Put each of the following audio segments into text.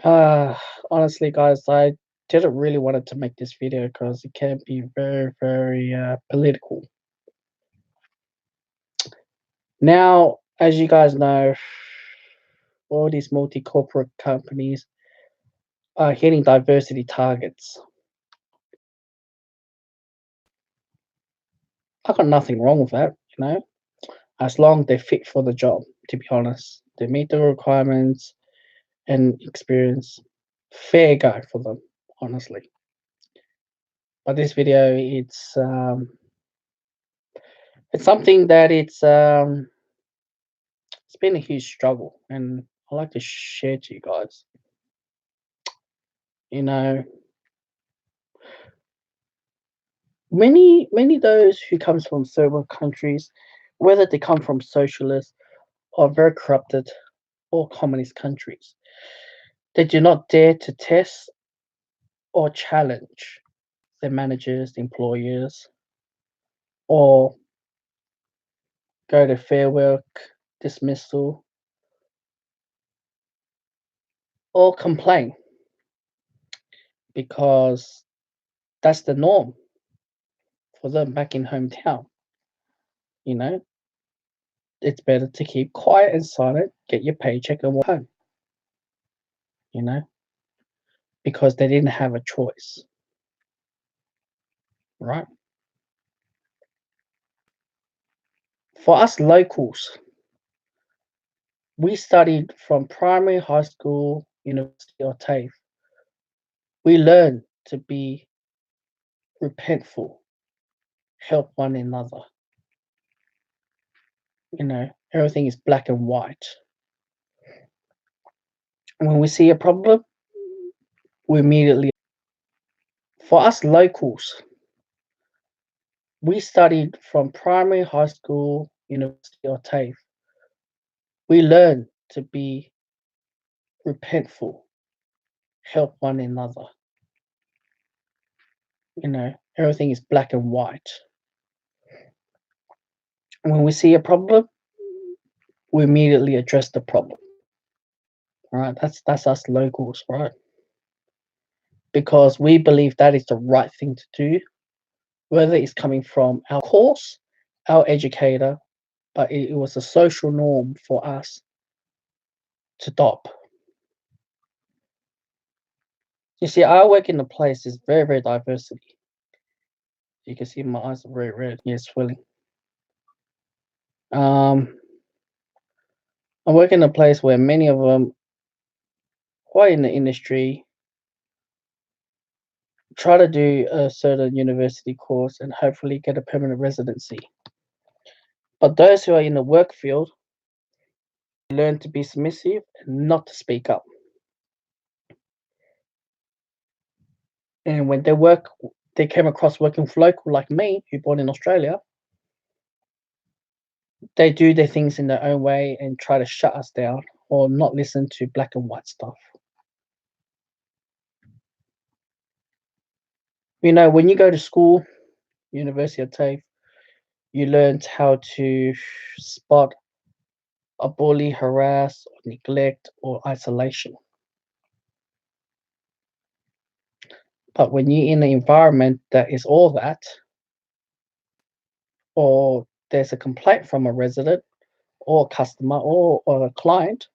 Uh, Honestly, guys, I didn't really wanted to make this video because it can be very political. Now, as you guys know, all these multi-corporate companies are hitting diversity targets. I got nothing wrong with that, as long they fit for the job. To be honest, they meet the requirements and experience. Fair go for them, honestly. But this video, it's something that it's been a huge struggle, and I like to share to you guys. You know, many those who comes from third world countries, whether they come from socialist or very corrupted or communist countries, they do not dare to test or challenge their managers, employers, or go to fair work dismissal or complain because that's the norm for them back in hometown. You know, it's better to keep quiet and silent, get your paycheck and walk home, you know, because they didn't have a choice, right? For us locals, we studied from primary, high school, university, or TAFE. We learn to be repentful, help one another. Everything is black and white. When we see a problem, we immediately. For us locals, we studied from primary, high school, university, or TAFE. We learn to be repentful, help one another. Everything is black and white. When we see a problem, we immediately address the problem. Right? That's us locals, right? Because we believe that is the right thing to do, whether it's coming from our course, our educator, but it was a social norm for us to adopt. You see, I work in a place is very diversity. You can see my eyes are very red. Yes, swelling. Um, I work in a place where many of them, quite in the industry, try to do a certain university course and hopefully get a permanent residency. But those who are in the work field learn to be submissive and not to speak up. And when they came across working for local like me, who born in Australia, they do their things in their own way and try to shut us down or not listen to black and white stuff. When you go to school, university or TAFE, you learned how to spot a bully, harass, or neglect, or isolation. But when you're in an environment that is all that, or there's a complaint from a resident or a customer or a client,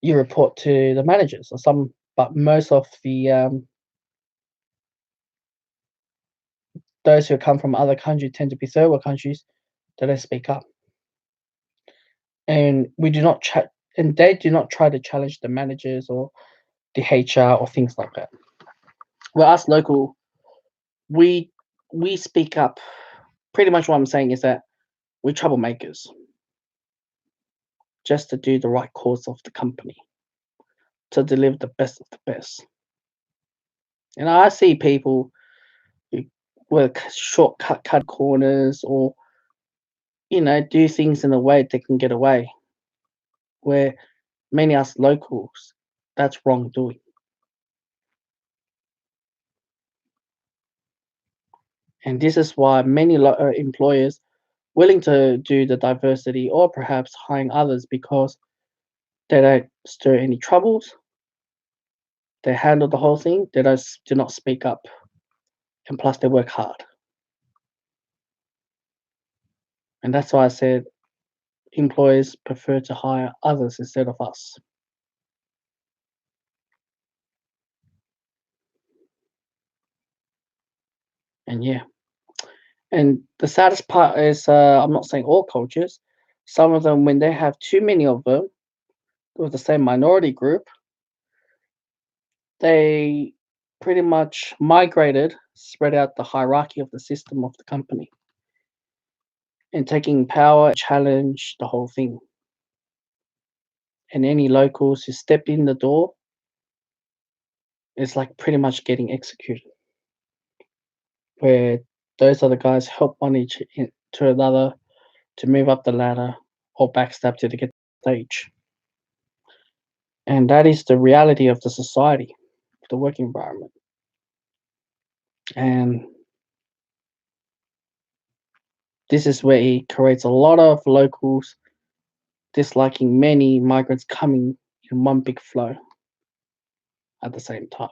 you report to the managers or some. But most of the those who come from other countries tend to be third world countries. They don't speak up, and we do not and they do not try to challenge the managers or the HR or things like that. Well, us local, we we speak up. Pretty much what I'm saying is that we're troublemakers, just to do the right course of the company, to deliver the best of the best. And I see people who work shortcut, cut corners, or do things in a way they can get away. Where many us locals, that's wrongdoing. And this is why many employers willing to do the diversity or perhaps hiring others because they don't stir any troubles They handle the whole thing. They do not speak up, and plus they work hard. And that's why I said employers prefer to hire others instead of us. And yeah, and the saddest part is, I'm not saying all cultures. Some of them, when they have too many of them with the same minority group, they pretty much migrated, spread out the hierarchy of the system of the company, and taking power challenge the whole thing. And any locals who step in the door, it's like pretty much getting executed. Where those other guys help one to another to move up the ladder or backstab to get stage. And that is the reality of the society, the work environment. And this is where it creates a lot of locals disliking many migrants coming in one big flow at the same time.